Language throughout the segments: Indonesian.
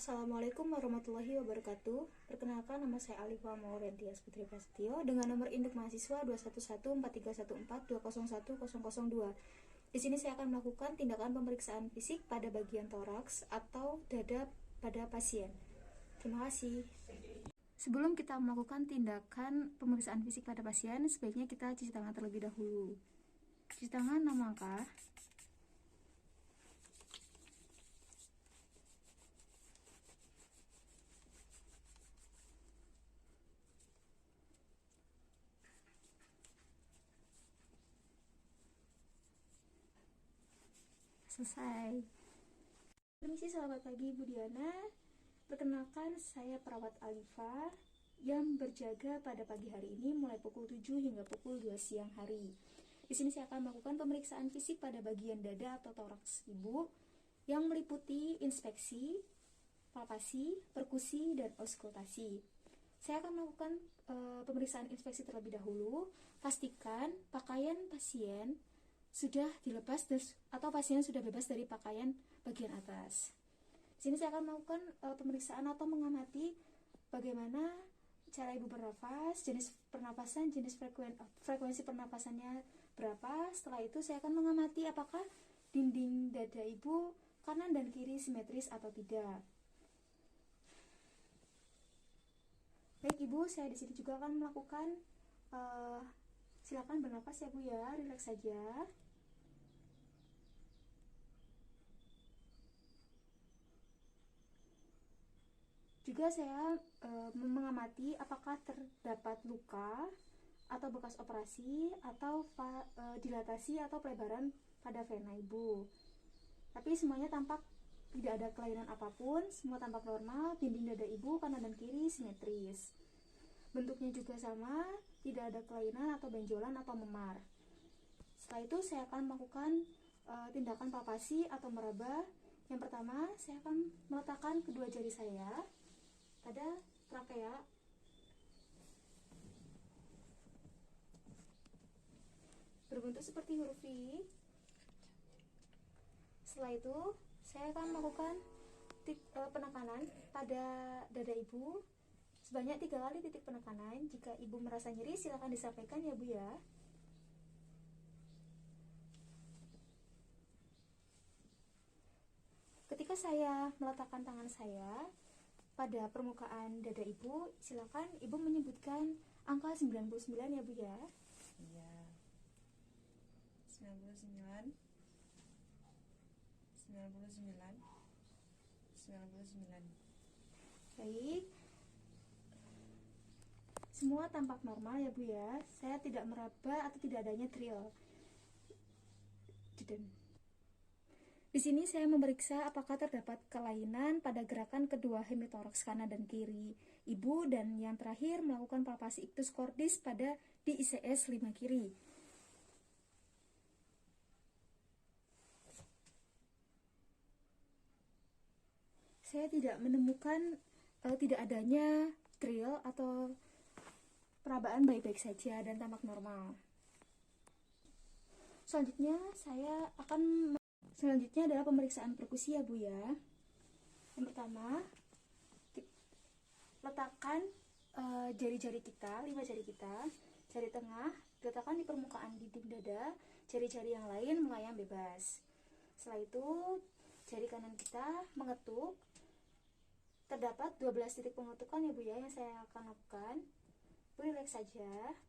Assalamualaikum warahmatullahi wabarakatuh. Perkenalkan, nama saya Alifa Maurentias Putri Prasetyo dengan nomor induk mahasiswa 2114314201002. Di sini saya akan melakukan tindakan pemeriksaan fisik pada bagian toraks atau dada pada pasien. Terima kasih. Sebelum kita melakukan tindakan pemeriksaan fisik pada pasien, sebaiknya kita cuci tangan terlebih dahulu. Cuci tangan 6 langkah. Selesai. Permisi, selamat pagi Bu Diana. Perkenalkan, saya perawat Alifa yang berjaga pada pagi hari ini mulai pukul 7 hingga pukul 2 siang hari. Di sini saya akan melakukan pemeriksaan fisik pada bagian dada atau toraks ibu yang meliputi inspeksi, palpasi, perkusi, dan auskultasi. Saya akan melakukan pemeriksaan inspeksi terlebih dahulu. Pastikan pakaian pasien sudah dilepas atau pasien sudah bebas dari pakaian bagian atas. Di sini saya akan melakukan pemeriksaan atau mengamati bagaimana cara ibu bernafas, jenis pernapasan, frekuensi pernapasannya berapa. Setelah itu saya akan mengamati apakah dinding dada ibu kanan dan kiri simetris atau tidak. Baik Ibu, saya di sini juga akan melakukan silakan bernapas ya Bu ya, rileks saja. Juga saya mengamati apakah terdapat luka atau bekas operasi atau dilatasi atau pelebaran pada vena ibu. Tapi semuanya tampak tidak ada kelainan apapun, semua tampak normal, dinding dada ibu kanan dan kiri simetris. Bentuknya juga sama, tidak ada kelainan atau benjolan atau memar. Setelah itu saya akan melakukan tindakan palpasi atau meraba. Yang pertama, saya akan meletakkan kedua jari saya pada trakea berbentuk seperti huruf V. Setelah itu, saya akan melakukan penekanan pada dada ibu sebanyak 3 kali titik penekanan. Jika ibu merasa nyeri, silakan disampaikan ya Bu ya. Ketika saya meletakkan tangan saya pada permukaan dada ibu, silakan ibu menyebutkan angka 99 ya Bu ya. Iya. 99 99 99. Baik. Semua tampak normal ya Bu ya. Saya tidak meraba atau tidak adanya trill. Di sini saya memeriksa apakah terdapat kelainan pada gerakan kedua hemitoraks kanan dan kiri ibu, dan yang terakhir melakukan palpasi ictus cordis pada di ICS 5 kiri. Saya tidak menemukan tidak adanya trill atau perabaan baik-baik saja dan tampak normal. Selanjutnya adalah pemeriksaan perkusi ya Bu ya. Yang pertama, letakkan jari-jari kita, 5 jari kita, jari tengah diletakkan di permukaan dinding dada, jari-jari yang lain melayang bebas. Setelah itu, jari kanan kita mengetuk. Terdapat 12 titik pengetukan ya Bu ya yang saya akan lakukan. Bu rileks saja.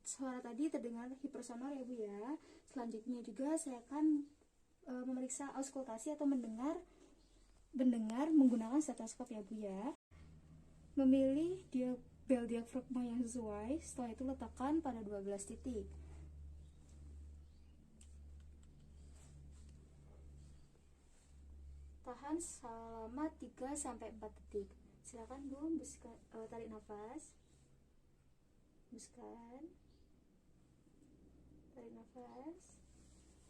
Suara tadi terdengar hipersonor ya Bu ya. Selanjutnya juga saya akan memeriksa auskultasi atau mendengar menggunakan stetoskop ya Bu ya. Memilih bel diafragma yang sesuai. Setelah itu letakkan pada 12 titik. Tahan selama 3-4 detik. Silakan Bu, tarik nafas, hembuskan, tarik nafas,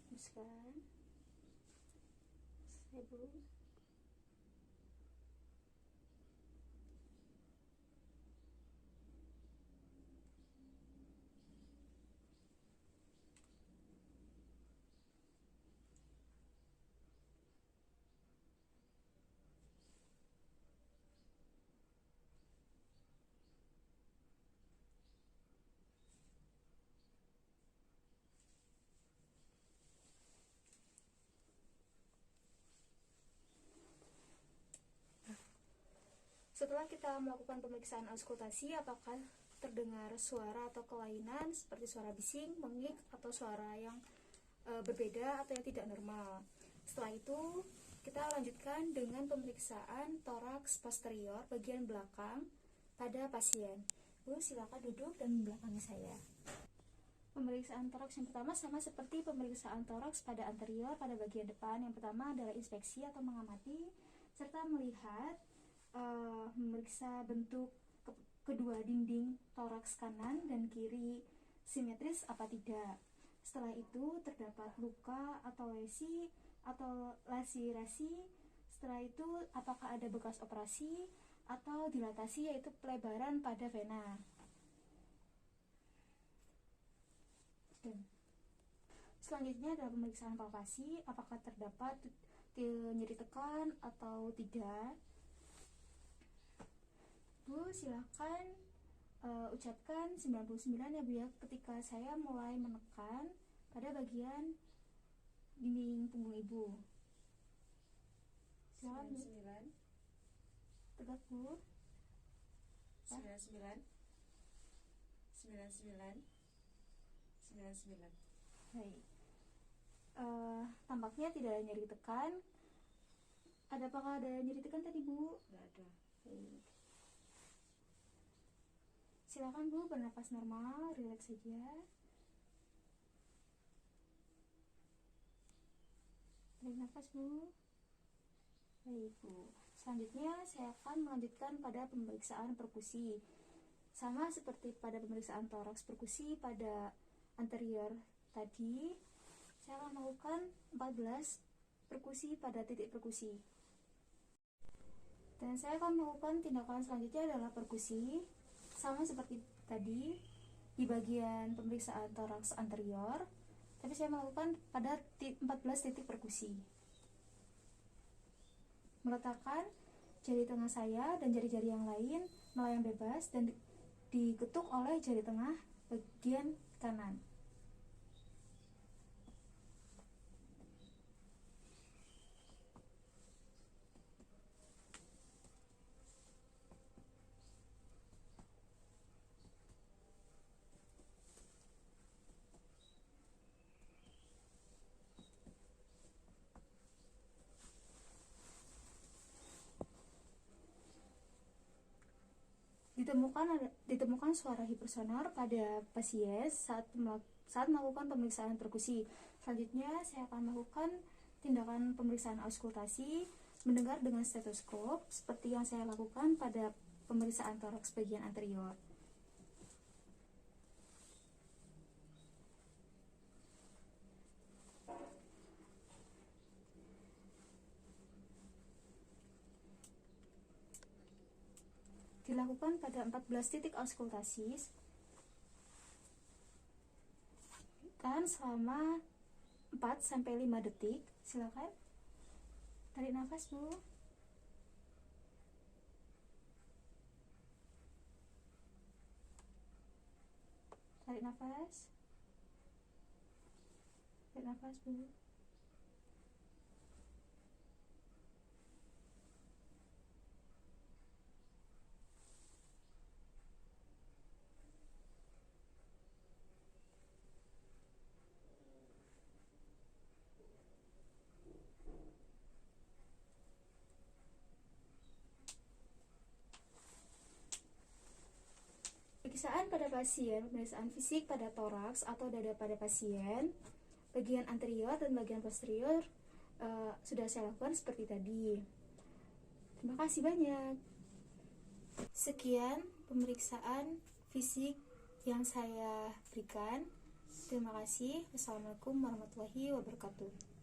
hembuskan. Selesai Bu. Setelah kita melakukan pemeriksaan auskultasi, apakah terdengar suara atau kelainan seperti suara bising, mengik, atau suara yang berbeda atau yang tidak normal. Setelah itu, kita lanjutkan dengan pemeriksaan toraks posterior bagian belakang pada pasien. Bu, silakan duduk dan membelakangi saya. Pemeriksaan toraks yang pertama sama seperti pemeriksaan toraks pada anterior pada bagian depan. Yang pertama adalah inspeksi atau mengamati serta melihat memeriksa bentuk kedua dinding toraks kanan dan kiri simetris apa tidak. Setelah itu terdapat luka atau lesi atau laserasi. Setelah itu apakah ada bekas operasi atau dilatasi, yaitu pelebaran pada vena. Dan selanjutnya adalah pemeriksaan palpasi, apakah terdapat nyeri tekan atau tidak. Bu, silakan ucapkan 99 ya Bu ya, ketika saya mulai menekan pada bagian dinding punggung Ibu. Silakan Bu. 99. Tegak Bu. 99. 99. 99. Baik. Tampaknya tidak ada nyeri tekan. Apakah ada nyeri tekan tadi Bu? Tidak ada. Baik. Silakan Bu, bernafas normal, rileks saja. Tarik nafas Bu. Baik Bu. Selanjutnya saya akan melanjutkan pada pemeriksaan perkusi. Sama seperti pada pemeriksaan toraks perkusi pada anterior tadi, saya akan melakukan 14 perkusi pada titik perkusi. Dan saya akan melakukan tindakan selanjutnya adalah perkusi. Sama seperti tadi di bagian pemeriksaan toraks anterior, tapi saya melakukan pada 14 titik perkusi. Meletakkan jari tengah saya dan jari-jari yang lain melayang bebas dan diketuk oleh jari tengah bagian kanan. Ditemukan suara hipersonor pada pasien saat melakukan pemeriksaan perkusi. Selanjutnya saya akan melakukan tindakan pemeriksaan auskultasi, mendengar dengan stetoskop seperti yang saya lakukan pada pemeriksaan toraks bagian anterior. Dilakukan pada 14 titik auskultasi dan selama 4-5 detik. Silakan tarik nafas Bu. Tarik nafas. Tarik nafas Bu. Pemeriksaan pada pasien, pemeriksaan fisik pada toraks atau dada pada pasien, bagian anterior dan bagian posterior sudah saya lakukan seperti tadi. Terima kasih banyak. Sekian pemeriksaan fisik yang saya berikan. Terima kasih. Wassalamualaikum warahmatullahi wabarakatuh.